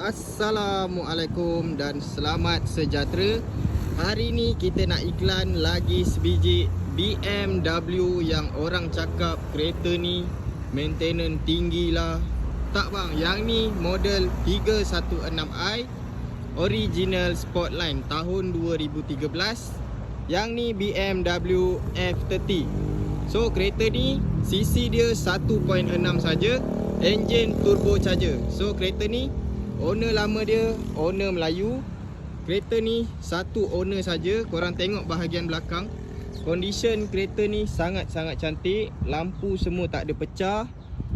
Assalamualaikum dan selamat sejahtera. Hari ni kita nak iklan lagi sebiji BMW yang orang cakap kereta ni maintenance tinggi lah. Tak bang, yang ni model 316i original Sportline tahun 2013. Yang ni BMW F30. So kereta ni cc dia 1.6 saja, engine turbocharger. So kereta ni owner lama dia, owner Melayu. Kereta ni satu owner saja. Korang tengok bahagian belakang. Condition kereta ni sangat-sangat cantik. Lampu semua tak ada pecah.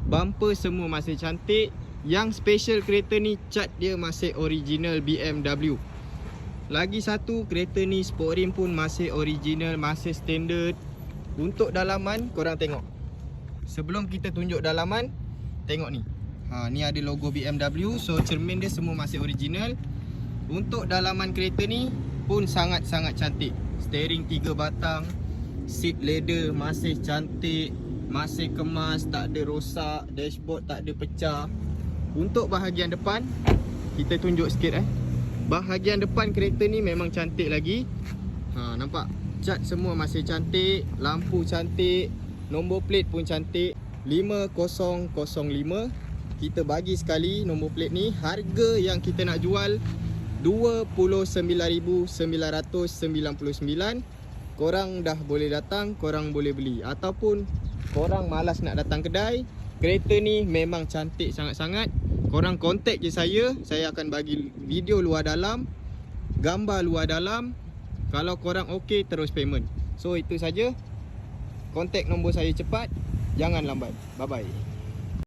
Bumper semua masih cantik. Yang special kereta ni, cat dia masih original BMW. Lagi satu, kereta ni sport rim pun masih original, masih standard. Untuk dalaman, korang tengok. Sebelum kita tunjuk dalaman, tengok ni. Ni ada logo BMW. So cermin dia semua masih original. Untuk dalaman kereta ni pun sangat-sangat cantik. Steering 3 batang, seat leather masih cantik, masih kemas, tak ada rosak. Dashboard tak ada pecah. Untuk bahagian depan, kita tunjuk sikit bahagian depan kereta ni memang cantik lagi. Nampak? Cat semua masih cantik, lampu cantik, nombor plate pun cantik. 5005. Kita bagi sekali nombor plate ni. Harga yang kita nak jual 29,999. Korang dah boleh datang, korang boleh beli. Ataupun korang malas nak datang kedai, kereta ni memang cantik sangat-sangat. Korang contact je saya akan bagi video luar dalam, gambar luar dalam. Kalau korang okey, terus payment. So itu saja. Contact nombor saya cepat, jangan lambat. Bye bye.